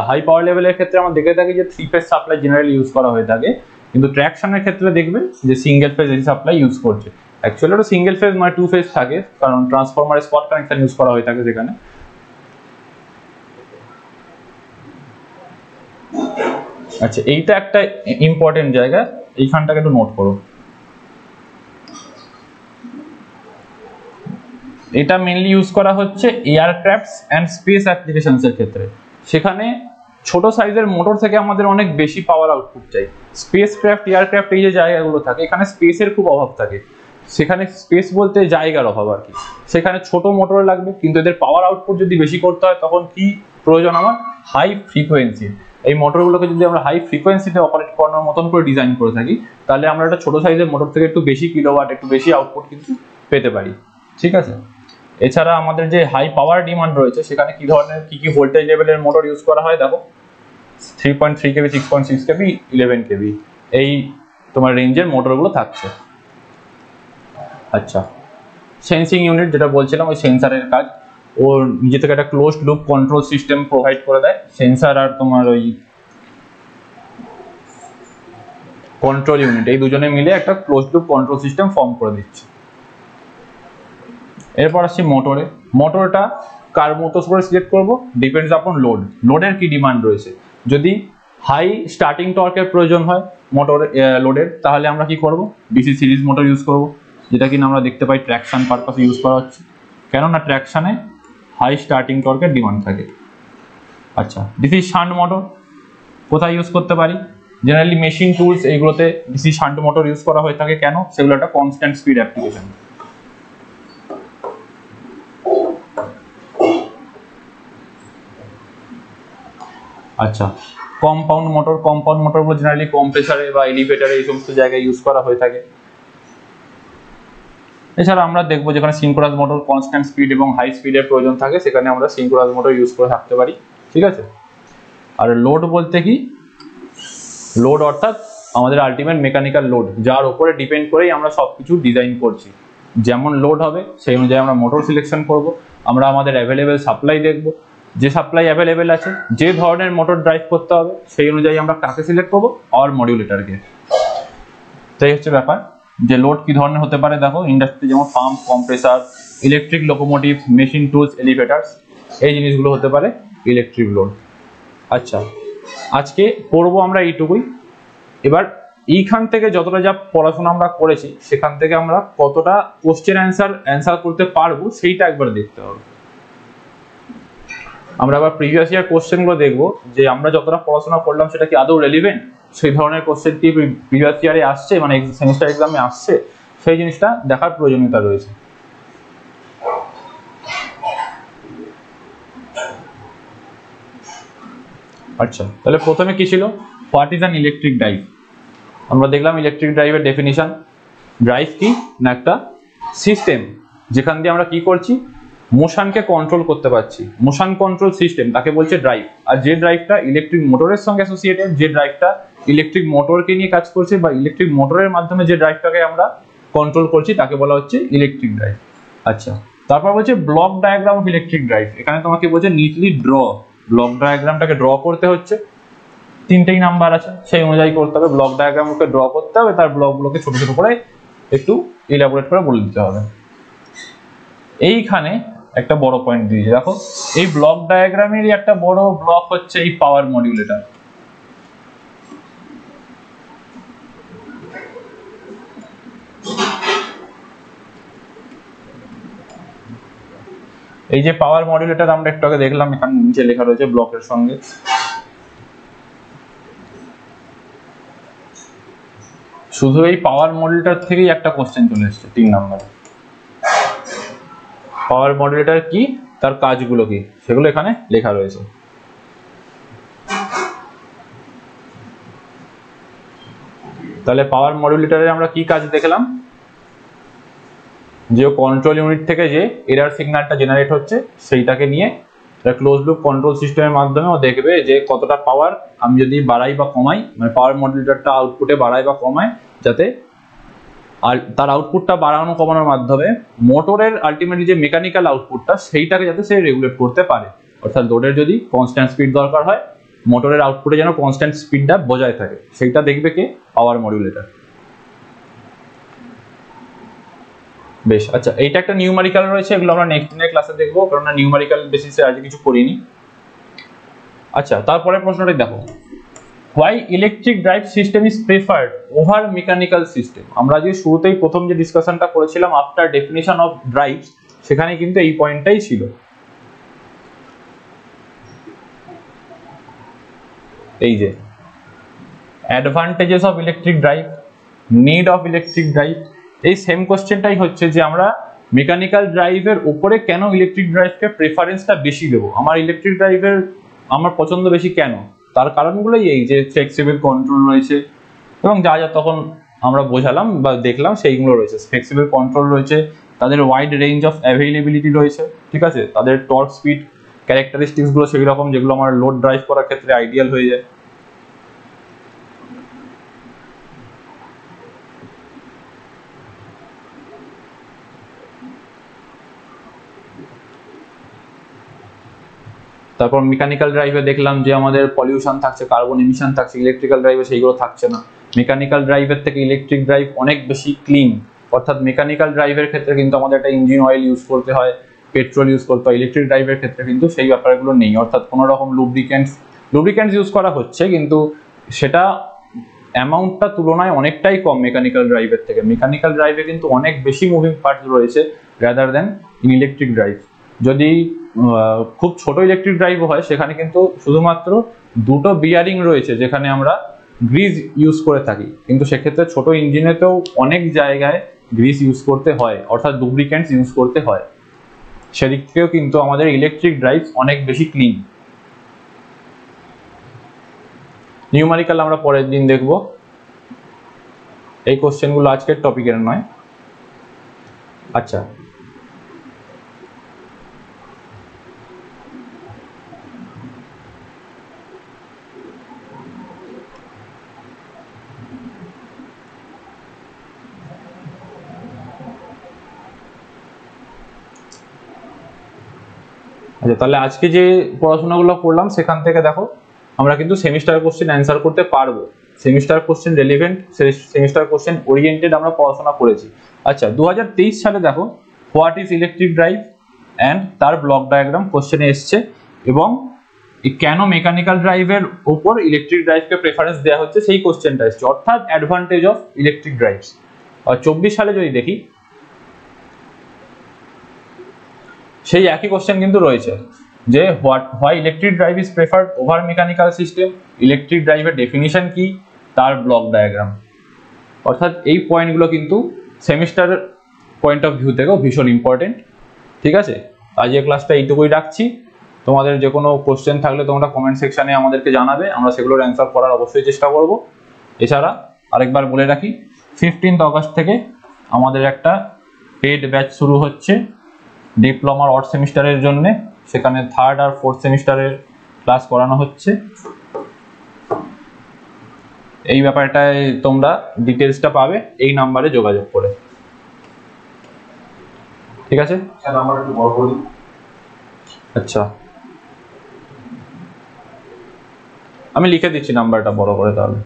হাই পাওয়ার লেভেলের ক্ষেত্রে আমরা দেখে থাকি যে 3 ফেজ সাপ্লাই জেনারেলি ইউজ করা হয়ে থাকে, কিন্তু ট্র্যাকশনের ক্ষেত্রে দেখবেন যে single phase AC supply use করছে। অ্যাকচুয়ালি ওটা সিঙ্গেল ফেজ নয় 2 ফেজ থাকে, কারণ ট্রান্সফরমারের স্পট কানেকশন ইউজ করা হয়ে থাকে সেখানে। আচ্ছা, এইটা একটা ইম্পর্টেন্ট জায়গা, এইখানটাকে একটু নোট করো। এটা মেইনলি ইউজ করা হচ্ছে এয়ারক্রাফটস অ্যান্ড স্পেস অ্যাপ্লিকেশনস এর ক্ষেত্রে। সেখানে ছোট সাইজের মোটর থেকে আমাদের অনেক বেশি পাওয়ার আউটপুট চাই। স্পেস ক্রাফট, এয়ারক্রাফট এই যে জায়গাগুলো থাকে, এখানে স্পেসের খুব অভাব থাকে। সেখানে স্পেস বলতে জায়গার অভাব আর কি। সেখানে ছোট মোটর লাগবে, কিন্তু এদের পাওয়ার আউটপুট যদি বেশি করতে হয় তখন কি প্রয়োজন আমার? High frequency. এই মোটরগুলোকে যদি আমরা হাই ফ্রিকোয়েন্সিতে অপারেট করানোর মতন করে ডিজাইন করে থাকি, তাহলে আমরা একটা ছোট সাইজের মোটর থেকে একটু বেশি কিলোওয়াট, একটু বেশি আউটপুট কিন্তু পেতে পারি। ঠিক আছে, এছাড়া আমাদের যে হাই পাওয়ার ডিমান্ড রয়েছে সেখানে কি ধরনের কি ভোল্টেজ লেভেলের মোটর ইউজ করা হয় দেখো। 3.3 কেভি, 6.6 কেভি, 11 কেভি, এই তোমার রেঞ্জের মোটরগুলো থাকছে। আচ্ছা, সেন্সিং ইউনিট যেটা বলছিলাম, ওই সেন্সারের কাজ, ও নিজে থেকে একটা closed loop control system provide করে দেয়। সেন্সার আর তোমার ওই কন্ট্রোল ইউনিট, এই দুজনে মিলে একটা closed loop control system form করে দিচ্ছে। এরপর আসছি মোটরে। মোটরটা কার মতো করে সিলেক্ট করব? Depends upon load. লোডের কি ডিমান্ড রয়েছে। যদি হাই স্টার্টিং টর্কের প্রয়োজন হয় মোটর লোডের, তাহলে আমরা কি করব? ডিসি সিরিজ মোটর ইউজ করব, যেটা কিনা আমরা দেখতে পাই ট্র্যাকশন পারপাসে ইউজ করা হচ্ছে, কেননা ট্র্যাকশনে হাই স্টার্টিং টর্কের ডিমান্ড থাকে। আচ্ছা, ডিসি শান্ট মোটর কোথায় ইউজ করতে পারি? জেনারেলি মেশিন টুলস এইগুলোতে ডিসি শান্ট মোটর ইউজ করা হয়ে থাকে। কেন? সেগুলো একটা কনস্ট্যান্ট স্পিড অ্যাপ্লিকেশন। আচ্ছা, কম্পাউন্ড মোটরগুলো জেনারেলি কম্প্রেসারে বা এলিভেটরে এই সমস্ত জায়গায় ইউজ করা হয়ে থাকে। এছাড়া আমরা দেখবো যেখানে সিনক্রোনাস মোটর কনস্ট্যান্ট স্পিড এবং হাই স্পিডের প্রয়োজন থাকে, সেখানে আমরা সিনক্রোনাস মোটর ইউজ করে থাকতে পারি। ঠিক আছে, আর লোড বলতে কি? লোড অর্থাৎ আমাদের আলটিমেট মেকানিক্যাল লোড, যার উপরে ডিপেন্ড করেই আমরা সবকিছু ডিজাইন করছি। যেমন লোড হবে সেই অনুযায়ী আমরা মোটর সিলেকশন করব। আমরা আমাদের অ্যাভেলেবেল সাপ্লাই দেখব, যে সাপ্লাই অ্যাভেলেবেল আছে, যে ধরনের মোটর ড্রাইভ করতে হবে সেই অনুযায়ী আমরা কাকে সিলেক্ট করবো? আর মডিউলেটরকে। তাই হচ্ছে ব্যাপার যে লোড কি ধরনের হতে পারে। দেখো, ইন্ডাস্ট্রি যেমন pump, compressor, electric locomotive, machine tools, এলিভেটার্স, এই জিনিসগুলো হতে পারে ইলেকট্রিক লোড। আচ্ছা, আজকে পড়বো আমরা এইটুকুই। এবার এইখান থেকে যতটা যা পড়াশোনা আমরা করেছি, সেখান থেকে আমরা কতটা কোশ্চেন অ্যান্সার করতে পারবো সেইটা একবার দেখতে হবে। আমরা আবার প্রিভিয়াস ইয়ার কোশ্চেনগুলো দেখবো, যে আমরা যতটা পড়াশোনা করলাম সেটা কি আদৌ রেলিভেন্ট, সেই ধরনের কোশ্চেন কি প্রিভিয়াস ইয়ারে আসছে, মানে সেমিস্টার এক্সামে আসছে, সেই জিনিসটা দেখার প্রয়োজনীয়তা রয়েছে। আচ্ছা, তাহলে প্রথমে কি ছিল? What is an electric drive? আমরা দেখলাম ইলেকট্রিক ড্রাইভের ডেফিনিশন। ড্রাইভ কি না? একটা সিস্টেম যেখান দিয়ে আমরা কি করছি? মোশনকে কন্ট্রোল করতে পারছি। মোশন কন্ট্রোল সিস্টেম তাকে বলছে ড্রাইভ। আর যে ড্রাইভটা ইলেকট্রিক মোটরের সঙ্গে অ্যাসোসিয়েটেড, যে ড্রাইভটা ইলেকট্রিক মোটরকে নিয়ে কাজ করছে, বা ইলেকট্রিক মোটরের মাধ্যমে যে ড্রাইভটাকে আমরা কন্ট্রোল করছি, তাকে বলা হচ্ছে ইলেকট্রিক ড্রাইভ। আচ্ছা, তারপর বলছে block diagram of electric drive. এখানে তোমাকে বলছে নিটলি ড্র। ব্লক ডায়াগ্রামটাকে ড্র করতে হচ্ছে, 3টেই নাম্বার আছে, সেই অনুযায়ী করতে হবে। ব্লক ডায়াগ্রামকে ড্র করতে হবে, তার ব্লকগুলোকে ছোট ছোট করে একটু ইলাবোরেট করে বলে দিতে হবে। এইখানে একটা বড় পয়েন্ট দিয়েছে, দেখো এই ব্লক ডায়াগ্রামেরই একটা বড় ব্লক হচ্ছে এই পাওয়ার মডিউলেটর। এই যে পাওয়ার মডিউলেটর আমরা একটু আগে দেখলাম, এখানে নিচে লেখা রয়েছে ব্লকের সঙ্গে। শুধু এই পাওয়ার মডিউলেটর থেকেই একটা কোশ্চেন চলে এসেছে 3 নম্বরে। পাওয়ার মডিউলেটর কি, তার কাজগুলো কি, সেগুলো এখানে লেখা রয়েছে। তাহলে পাওয়ার মডিউলেটরে আমরা কি কাজ দেখলাম? যে কন্ট্রোল ইউনিট থেকে যে এরার সিগন্যালটা জেনারেট হচ্ছে, সেইটাকে নিয়ে একটা ক্লোজ লুপ কন্ট্রোল সিস্টেমের মাধ্যমে ও দেখবে যে কতটা পাওয়ার আমি যদি বাড়াই বা কমাই, মানে পাওয়ার মডিউলেটরটা আউটপুটে বাড়াই বা কমায়, যাতে আর তার আউটপুটটা বাড়ানো কমানোর মাধ্যমে মোটরের আলটিমেটলি যে মেকানিক্যাল আউটপুটটা সেইটাকে যাতে সে রেগুলেট করতে পারে। অর্থাৎ লোডের যদি কনস্ট্যান্ট স্পিড দরকার হয়, মোটরের আউটপুটে যেন কনস্ট্যান্ট স্পিডটা বজায় থাকে, সেইটা দেখবে কে? পাওয়ার মডিউলেটর। বেশ, আচ্ছা, এইটা একটা নিউমারিক্যাল রয়েছে, এগুলো আমরা নেক্সট দিনের ক্লাসে দেখবো, কারণ নিউমারিক্যাল বেসিসে আজ কিছু করিনি। আচ্ছা, তারপরে প্রশ্নটা দেখো, why electric drive system is preferred over mechanical system? আমরা যে শুরুতেই প্রথম যে ডিসকাশনটা করেছিলাম আফটার ডেফিনিশন অফ ড্রাইভস, সেখানে কিন্তু এই পয়েন্টটাই ছিল। এই যে advantages of electric drive, need of electric drive, এই সেম কোশ্চেনটাই হচ্ছে যে আমরা মেকানিক্যাল ড্রাইভের উপরে কেন ইলেকট্রিক ড্রাইভকে প্রেফারেন্সটা বেশি দেবো, আমার ইলেকট্রিক ড্রাইভের আমার পছন্দ বেশি কেন, তার কারণগুলোই এই যে ফ্লেক্সিবল কন্ট্রোল রয়েছে এবং যা যা তখন আমরা বোঝালাম বা দেখলাম সেইগুলো রয়েছে। ফ্লেক্সিবল কন্ট্রোল রয়েছে, তাদের ওয়াইড রেঞ্জ অফ অ্যাভেইলেবিলিটি রয়েছে, ঠিক আছে, তাদের টর্ক স্পিড ক্যারেক্টারিস্টিক্সগুলো সেই রকম যেগুলো আমার লোড ড্রাইভ করার ক্ষেত্রে আইডিয়াল হয়ে যায়। তারপর মেকানিক্যাল ড্রাইভে দেখলাম যে আমাদের পলিউশন থাকছে, কার্বন এমিশন থাকছে, ইলেকট্রিক্যাল ড্রাইভে সেইগুলো থাকছে না। মেকানিক্যাল ড্রাইভের থেকে ইলেকট্রিক ড্রাইভ অনেক বেশি ক্লিন, অর্থাৎ মেকানিক্যাল ড্রাইভের ক্ষেত্রে কিন্তু আমাদের একটা ইঞ্জিন অয়েল ইউজ করতে হয়, পেট্রোল ইউজ করতে হয়, ইলেকট্রিক ড্রাইভের ক্ষেত্রে কিন্তু সেই ব্যাপারগুলো নেই, অর্থাৎ কোনো রকম লুব্রিক্যান্টস ইউজ করা হচ্ছে কিন্তু সেটা অ্যামাউন্টটা তুলনায় অনেকটাই কম মেকানিক্যাল ড্রাইভের থেকে। মেকানিক্যাল ড্রাইভে কিন্তু অনেক বেশি মুভিং পার্টস রয়েছে rather than in electric drive. যদি খুব ছোট ইলেকট্রিক ড্রাইভ হয় সেখানে কিন্তু শুধুমাত্র দুটো বিয়ারিং রয়েছে যেখানে আমরা গ্রিজ ইউজ করে থাকি, কিন্তু সেক্ষেত্রে ছোট ইঞ্জিনেতেও অনেক জায়গায় গ্রিজ ইউজ করতে হয়, অর্থাৎ লুব্রিক্যান্টস ইউজ করতে হয়। সেদিক থেকেও কিন্তু আমাদের ইলেকট্রিক ড্রাইভ অনেক বেশি ক্লিন। নিউমারিক্যাল আমরা পরের দিন দেখব, এই কোশ্চেনগুলো আজকের টপিকের নয়। আচ্ছা, তাহলে আজকে যে পড়াশোনাগুলো করলাম সেখান থেকে দেখো আমরা কিন্তু সেমিস্টার কোশ্চেন অ্যান্সার করতে পারবো। Semester question relevant, semester question oriented আমরা পড়াশোনা করেছি। আচ্ছা, 2023 সালে দেখো what is electric drive and তার ব্লক ডায়াগ্রাম কোশ্চেনে এসছে, এবং কেন মেকানিক্যাল ড্রাইভের উপর ইলেকট্রিক ড্রাইভকে প্রেফারেন্স দেওয়া হচ্ছে সেই কোশ্চেনটা এসছে, অর্থাৎ অ্যাডভান্টেজ অফ ইলেকট্রিক ড্রাইভস। আর 24 সালে যদি দেখি সেই একই কোশ্চেন কিন্তু রয়েছে যে why electric drive is preferred over mechanical system, electric ড্রাইভের ডেফিনিশন কি, তার ব্লক ডায়াগ্রাম। অর্থাৎ এই পয়েন্টগুলো কিন্তু সেমিস্টারের পয়েন্ট অফ ভিউ থেকেও ভীষণ ইম্পর্টেন্ট। ঠিক আছে, আজকের ক্লাসটা এইটুকুই রাখছি। তোমাদের যে কোনো কোশ্চেন থাকলে তোমরা কমেন্ট সেকশনে আমাদেরকে জানাবে, আমরা সেগুলোর অ্যান্সার করার অবশ্যই চেষ্টা করব। এছাড়া আরেকবার বলে রাখি, 15 আগস্ট থেকে আমাদের একটা পেড ব্যাচ শুরু হচ্ছে ডিপ্লোমার অড সেমিস্টারের জন্য, সেখানে 3rd আর 4th সেমিস্টারের ক্লাস করানো হচ্ছে। এই ব্যাপারটায় তোমরা ডিটেলসটা পাবে এই নাম্বারে যোগাযোগ করে। ঠিক আছে, নাম্বার একটু বড় করে দিন। আচ্ছা, আমি লিখে দিচ্ছি নাম্বারটা বড় করে, তাহলে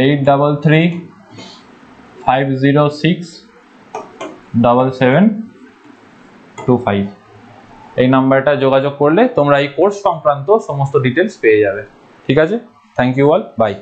8335067725। এই নাম্বারটা যোগাযোগ করলে তোমরা এই কোর্স সংক্রান্ত সমস্ত ডিটেলস পেয়ে যাবে। ঠিক আছে, থ্যাংক ইউ অল, বাই।